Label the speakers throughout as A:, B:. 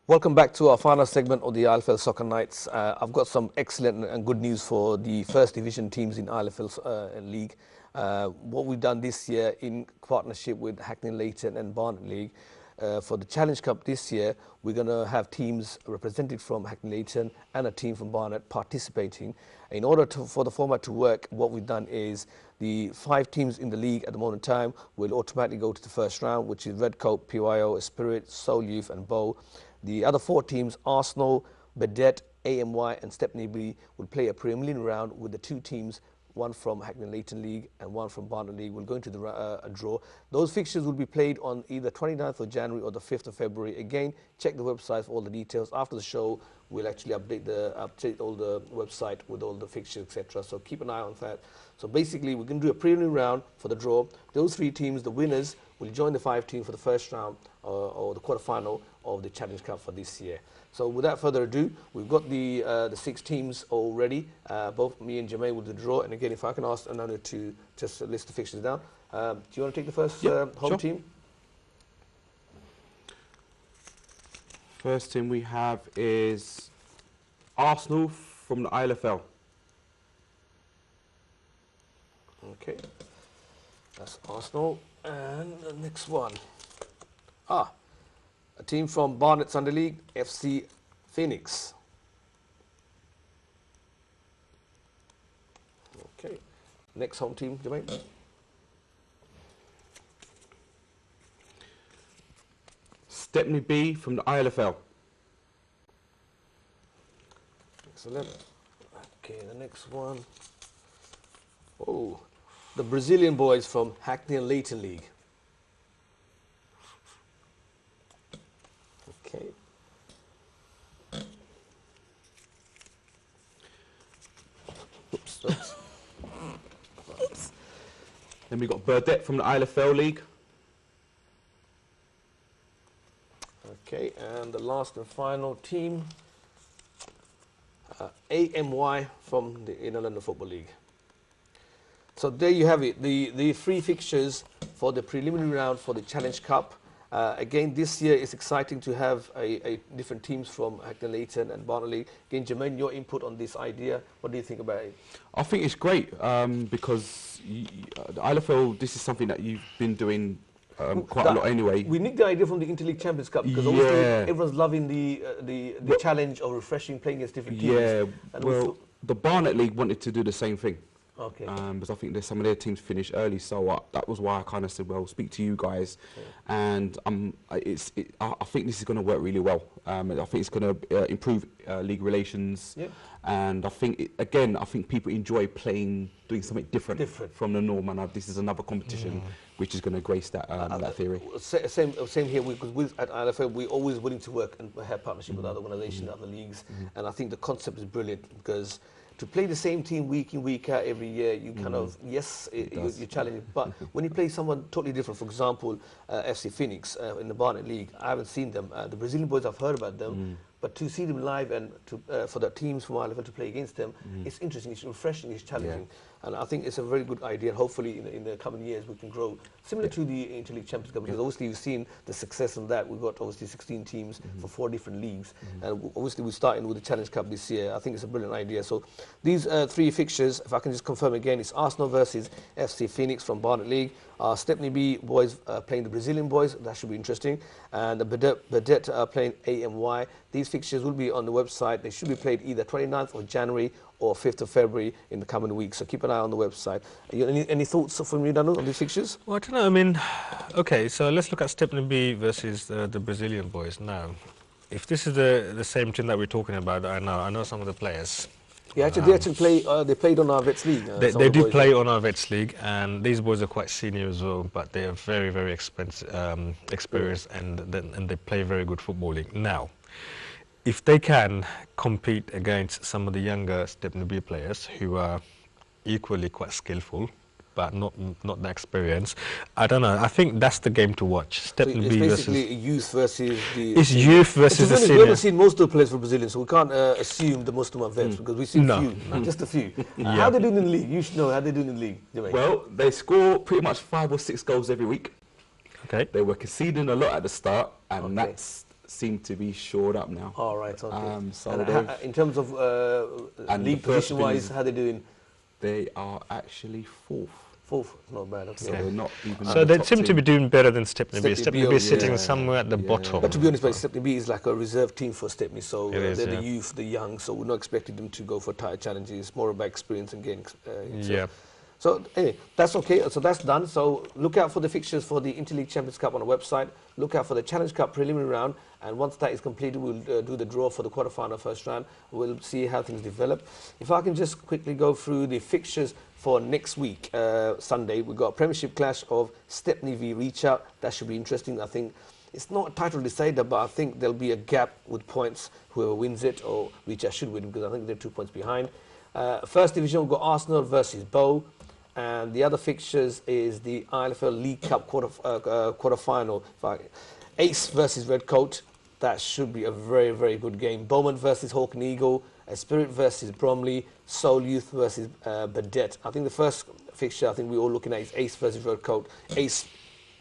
A: Welcome back to our final segment of the ILFL Soccer Nights. I've got some excellent and good news for the first division teams in ILFL League. What we've done this year in partnership with Hackney Leighton and Barnet League, for the Challenge Cup this year, we're going to have teams represented from Hackney Leighton and a team from Barnet participating. In order for the format to work, what we've done is the 5 teams in the league at the moment in time will automatically go to the first round, which is Redcoat, PYO, Spirit, Soul Youth and Bow. The other 4 teams, Arsenal, Bedet, AMY and Stepney B, will play a preliminary round with the 2 teams, one from Hackney Leighton League and one from Barnet League, will go into the draw. Those fixtures will be played on either 29th of January or the 5th of February. Again, check the website for all the details. After the show, we'll actually update all the website with all the fixtures, etc. So keep an eye on that. So basically, we're going to do a preliminary round for the draw. Those 3 teams, the winners, will join the 5 teams for the first round or the quarterfinal of the Challenge Cup for this year. So without further ado, we've got the 6 teams already. Both me and Jermaine will do the draw. And again, if I can ask Ananda to just list the fixtures down. Do you want to take the first home team?
B: First team we have is Arsenal from the ILFL.
A: Okay, that's Arsenal. And the next one. A team from Barnet Sunday League, FC Phoenix. Okay, next home team, Jermaine.
B: Stepney B from the ILFL.
A: Excellent. Okay, the next one. Oh, the Brazilian boys from Hackney and Leighton League. Okay. Oops.
B: Then we got Burdett from the ILFL League.
A: Okay, and the last and final team, AMY from the Inner London Football League. So there you have it, the 3 fixtures for the preliminary round for the Challenge Cup. Again, this year it's exciting to have different teams from Hackney Leighton and Barnet League. Again, Jermaine, your input on this idea, what do you think about it?
B: I think it's great because the ILFL, this is something that you've been doing quite a lot anyway.
A: We nicked the idea from the Interleague Champions Cup because obviously everyone's loving the challenge of refreshing, playing against different teams.
B: Yeah,
A: and
B: well, the Barnet League wanted to do the same thing.
A: Okay.
B: Because I think some of their teams finished early, so that was why I kind of said, well, speak to you guys, and I think this is going to work really well. I think it's going to improve league relations, and I think I think people enjoy doing something different from the norm, and this is another competition which is going to grace that that theory.
A: Same here, because at ILFL we're always willing to work and have partnership with other organisations, other leagues, and I think the concept is brilliant because to play the same team week in, week out every year, you kind of, you're challenging. But when you play someone totally different, for example, FC Phoenix in the Barnet League, I haven't seen them. The Brazilian boys, I've heard about them. But to see them live and for the teams from ILFL to play against them, it's interesting, it's refreshing, it's challenging. And I think it's a very good idea. And hopefully in the coming years we can grow similar to the Interleague Champions Cup, because obviously you've seen the success of that. We've got obviously 16 teams for 4 different leagues. And obviously we're starting with the Challenge Cup this year. I think it's a brilliant idea. So these 3 fixtures, if I can just confirm again, it's Arsenal versus FC Phoenix from Barnet League. Stepney B boys playing the Brazilian boys. That should be interesting. And the Bedet playing AMY. These fixtures will be on the website. They should be played either 29th of January or 5th of February in the coming weeks. So keep an eye on the website. Any thoughts from you, Danu, on these fixtures?
C: Well, I don't know. I mean, okay, so let's look at Stepney B versus the Brazilian boys. Now, if this is the same team that we're talking about, I know some of the players.
A: Yeah, actually, they actually play. They played on our Vets League.
C: They do play on our Vets League, and these boys are quite senior as well. But they are very, very experienced, and they play very good footballing. Now, if they can compete against some of the younger Stepney B players who are equally quite skillful, but not that experienced, I don't know. I think that's the game to watch. Stepney B versus
A: basically youth versus the.
C: It's youth versus the senior.
A: We haven't seen most of the players for Brazilian, so we can't assume that most of them are vets because we've seen just a few. How are they doing in the league? You should know how they're doing in the league. Jermaine.
B: Well, they score pretty much 5 or 6 goals every week.
C: Okay.
B: They were conceding a lot at the start, and seem to be shored up now.
A: All right, okay.
B: So
A: And in terms of
B: and
A: league
B: the first
A: position-wise,
B: division-
A: how they doing?
B: They are actually fourth.
A: Fourth, not bad. Okay.
B: So they're not even.
C: So
B: at the
C: they
B: top
C: seem to
B: team.
C: be doing better than Stepney B.
A: Stepney
C: Stepney
A: B,
C: B is sitting
B: yeah,
C: somewhere at the
B: yeah.
C: bottom.
A: But to be honest, Stepney B is like a reserve team for Stepney, so
C: It is,
A: they're the
C: yeah.
A: youth, the young, so we're not expecting them to go for title challenges. It's more about experience and getting.
C: Yeah.
A: So anyway, that's okay. So that's done. So look out for the fixtures for the Interleague Champions Cup on our website. Look out for the Challenge Cup preliminary round. And once that is completed, we'll do the draw for the quarterfinal first round. We'll see how things develop. If I can just quickly go through the fixtures for next week, Sunday, we've got a Premiership clash of Stepney v Reach Out. That should be interesting. I think it's not a title decider, but I think there'll be a gap with points. Whoever wins it, or Reach Out should win, because I think they're 2 points behind. First division, we've got Arsenal versus Bow. And the other fixtures is the ILFL League Cup quarterfinal. Ace versus Redcoat. That should be a very, very good game. Bowman versus Hawk and Eagle. Spirit versus Bromley. Soul Youth versus Badet. I think the first fixture I think we're all looking at is Ace versus Redcoat. Ace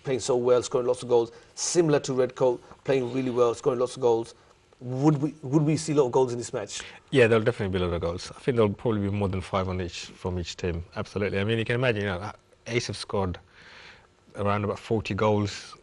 A: playing so well, scoring lots of goals. Similar to Redcoat, playing really well, scoring lots of goals. Would we see a lot of goals in this match?
C: Yeah, there'll definitely be a lot of goals. I think there'll probably be more than 5 from each team. Absolutely. I mean, you can imagine, Ace have scored around about 40 goals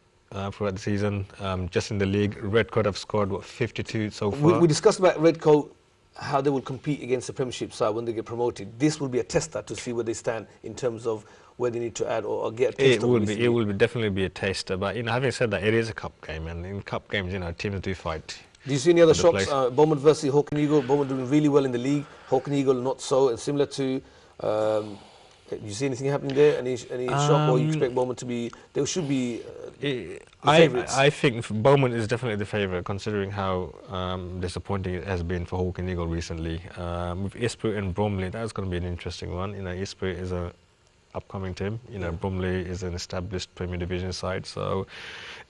C: throughout the season, just in the league. Redcoat have scored, 52 so far?
A: We discussed about Redcoat, how they will compete against the Premiership side when they get promoted. This will be a tester to see where they stand in terms of where they need to add or get a taste of
C: it will definitely be a taster. But, having said that, it is a cup game. And in cup games, teams do fight.
A: Do you see any other
C: for the
A: shocks?
C: place.
A: Bowman versus Hawk and Eagle. Bowman doing really well in the league. Hawk and Eagle not so. And similar to, do you see anything happening there? Any shock, or you expect Bowman to be? They should be the favourites.
C: I think Bowman is definitely the favourite, considering how disappointing it has been for Hawk and Eagle recently. With Esprit and Bromley, that's going to be an interesting one. Esprit is a upcoming team. Bromley is an established Premier Division side. So,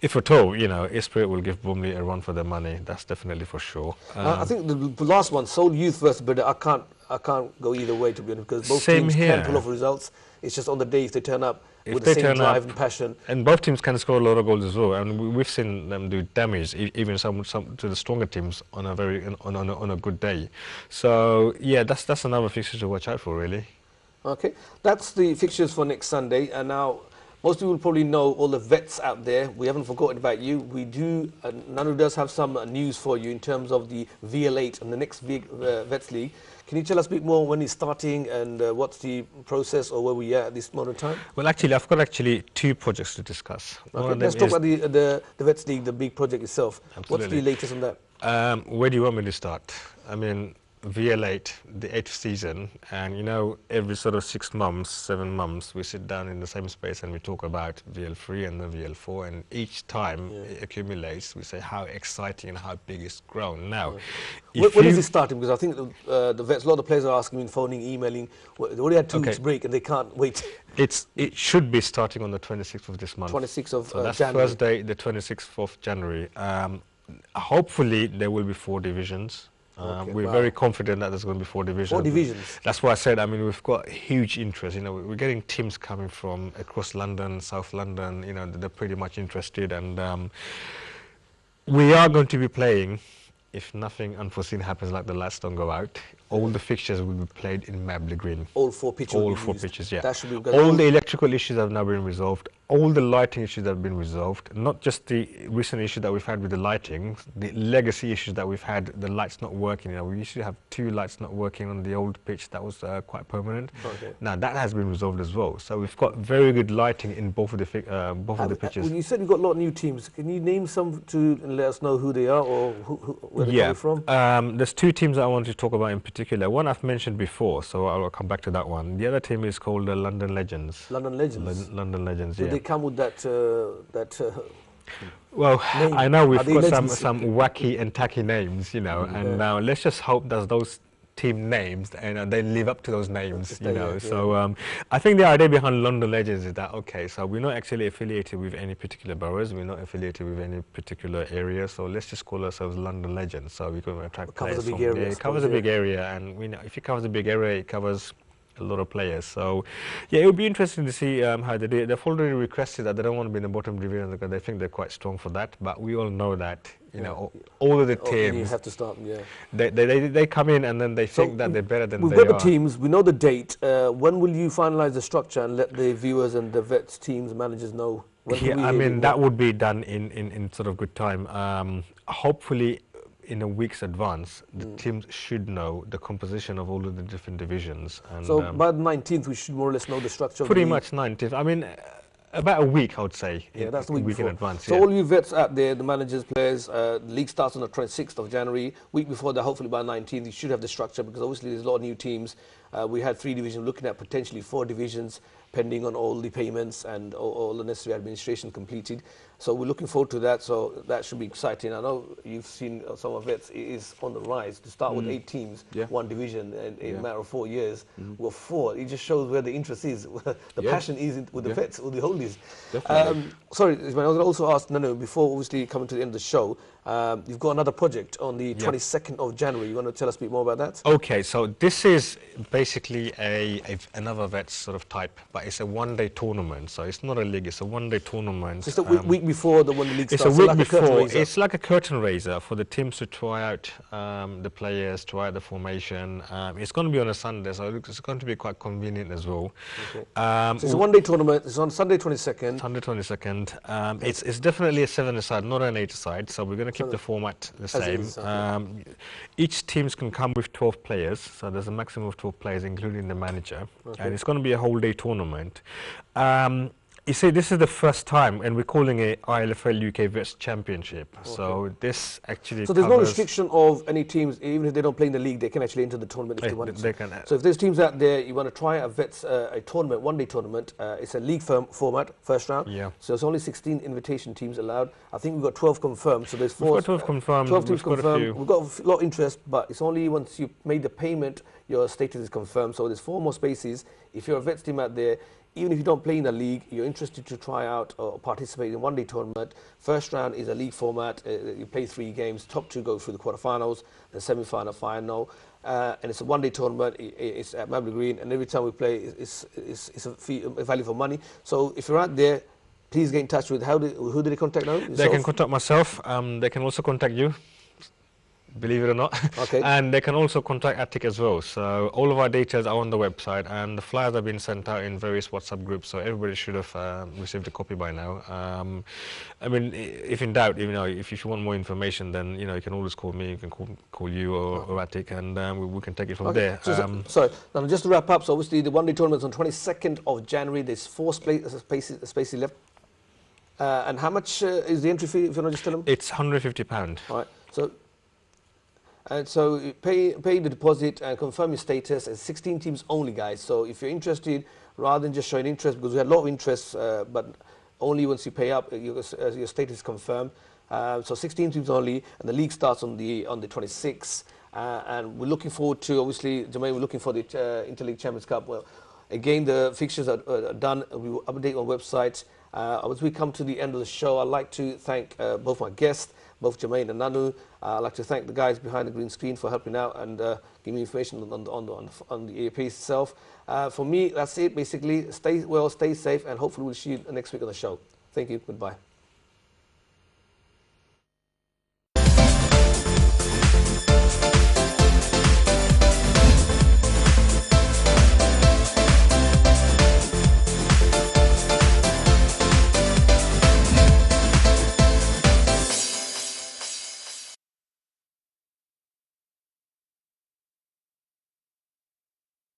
C: if at all, Esprit will give Bromley a run for their money. That's definitely for sure.
A: I think the last one, Soul Youth versus Badet, I can't go either way, to be honest, because both
C: Same
A: teams
C: here.
A: can pull off results. It's just on the day if they turn up
C: If
A: with
C: they
A: the same
C: turn
A: drive
C: up,
A: and passion.
C: And both teams can score a lot of goals as well. And we've seen them do damage, even some to the stronger teams on a good day. So yeah, that's another fixture to watch out for, really.
A: Okay, that's the fixtures for next Sunday. And now, most people probably know all the vets out there. We haven't forgotten about you. We do, Nanu does have some news for you in terms of the VL8 and the next Vets League. Can you tell us a bit more when it's starting and what's the process, or where we are at this moment in time?
C: Well, actually, I've got 2 projects to discuss.
A: Okay, let's talk about the Vets League, the big project itself.
C: Absolutely.
A: What's the latest on that?
C: Where do you want me to start? I mean, VL8, the 8th season, and every sort of 6 months, 7 months, we sit down in the same space and we talk about VL3 and the VL4, and each time it accumulates, we say how exciting and how big it's grown. Now,
A: when is it starting? Because I think the vets, a lot of players are asking me, phoning, emailing. They already had 2 weeks break and they can't wait.
C: It should be starting on the 26th of this month.
A: 26th of
C: so that's
A: January.
C: Thursday, the 26th of January. Hopefully, there will be 4 divisions. We're very confident that there's going to be 4 divisions.
A: 4 divisions.
C: That's why I said, we've got huge interest. We're getting teams coming from across London, South London. They're pretty much interested, and we are going to be playing. If nothing unforeseen happens, like the lights don't go out, all the fixtures will be played in Mabley Green.
A: All 4 pitches.
C: All 4 pitches, yeah.
A: That should be good.
C: All the electrical issues have now been resolved. All the lighting issues have been resolved. Not just the recent issue that we've had with the lighting, the legacy issues that we've had, the lights not working. We used to have 2 lights not working on the old pitch. That was quite permanent.
A: Okay.
C: Now that has been resolved as well. So we've got very good lighting in both of the pitches.
A: When you said you've got a lot of new teams, can you name some to let us know who they are or where they're coming from?
C: There's 2 teams that I want to talk about in particular. One I've mentioned before, so I'll come back to that one. The other team is called the London Legends.
A: London Legends.
C: London Legends.
A: Do they come with that?
C: Well,
A: name?
C: I know we've got
A: legends?
C: some wacky and tacky names, and now let's just hope that those team names and they live up to those names, So I think the idea behind London Legends is that, okay, so we're not actually affiliated with any particular boroughs, we're not affiliated with any particular area, so let's just call ourselves London Legends, so we can attract players from there. It covers a big area, and if it covers a big area, it covers a lot of players. So, yeah, it would be interesting to see how they do it. They've already requested that they don't want to be in the bottom division because they think they're quite strong for that. But we all know that, you know, all of the teams,
A: you have to start, yeah.
C: They come in and then they think that they're better than they are.
A: We've got the teams, we know the date. When will you finalise the structure and let the viewers and the vets, teams, managers know?
C: Yeah, I mean, that would be done in sort of good time. Hopefully, in a week's advance, the teams should know the composition of all of the different divisions. And
A: so by the 19th, we should more or less know the structure.
C: Pretty much 19th. I mean, about a week, I would say.
A: Yeah, that's the week
C: in
A: before.
C: advance.
A: So
C: yeah.
A: all you vets out there, the managers, players, the league starts on the 26th of January. Week before that, hopefully by 19th, you should have the structure because obviously there's a lot of new teams. We had 3 divisions, looking at potentially 4 divisions, pending on all the payments and all the necessary administration completed. So we're looking forward to that. So that should be exciting. I know you've seen some of it is on the rise. To start with 8 teams, 1 division, and in a matter of 4 years, we're 4. It just shows where the interest is, the passion is with the vets or the oldies. Sorry, I was going to also ask Nanu, before obviously coming to the end of the show, you've got another project on the 22nd of January. You want to tell us a bit more about that?
C: Okay, so this is basically another vets sort of type, but it's a one-day tournament. So it's not a league; it's a one-day tournament.
A: So it's a week before the league starts.
C: It's a week before. It's like a curtain raiser for the teams to try out the players, try out the formation. It's going to be on a Sunday, so it's going to be quite convenient as well.
A: Okay. So it's a one-day tournament. It's on Sunday 22nd.
C: Sunday 22nd. It's definitely a 7-a-side, not an 8-a-side. So we're going to keep the format the same. Each teams can come with 12 players, so there's a maximum of 12 players, including the manager, and it's going to be a whole day tournament. You see, this is the first time, and we're calling it ILFL UK Vets Championship. So this actually
A: so there's no restriction of any teams, even if they don't play in the league, they can actually enter the tournament if they want to.
C: They can.
A: So if there's teams out there, you want to try a vets a tournament, one-day tournament, it's a league format, first round.
C: Yeah.
A: So it's only 16 invitation teams allowed. I think we've got 12 confirmed. So there's 4.
C: We've got 12 confirmed.
A: 12 teams confirmed. We've got a lot of interest, but it's only once you made the payment, your status is confirmed. So there's 4 more spaces. If you're a vets team out there, even if you don't play in a league, you're interested to try out or participate in one-day tournament. First round is a league format. You play 3 games. Top 2 go through the quarterfinals, the semi-final, final. And it's a one-day tournament. It's at Mabley Green, and every time we play, it's a value for money. So if you're out there, please get in touch with who do they contact now? Yourself?
C: They can contact myself. They can also contact you, believe it or not.
A: Okay.
C: And they can also contact Attic as well. So all of our details are on the website, and the flyers have been sent out in various WhatsApp groups, so everybody should have received a copy by now. I mean, if in doubt, if you want more information, then you can always call me. You can call you or Attic, and we can take it from there.
A: Sorry, now just to wrap up. So obviously the one-day tournament is on 22nd of January. There's 4 spaces left. And how much is the entry fee? If you want to just tell them.
C: It's £150.
A: All right. So you pay the deposit and confirm your status. It's 16 teams only, guys. So if you're interested, rather than just showing interest, because we had a lot of interest, but only once you pay up, your status is confirmed. So 16 teams only, and the league starts on the 26th. And we're looking forward to, obviously, Jermaine, we're looking for the Interleague Champions Cup. Well, again, the fixtures are done. We will update on website. As we come to the end of the show, I'd like to thank both my guests, both Jermaine and Nanu. I'd like to thank the guys behind the green screen for helping out and giving me information on the earpiece itself. For me, that's it, basically. Stay well, stay safe, and hopefully we'll see you next week on the show. Thank you. Goodbye.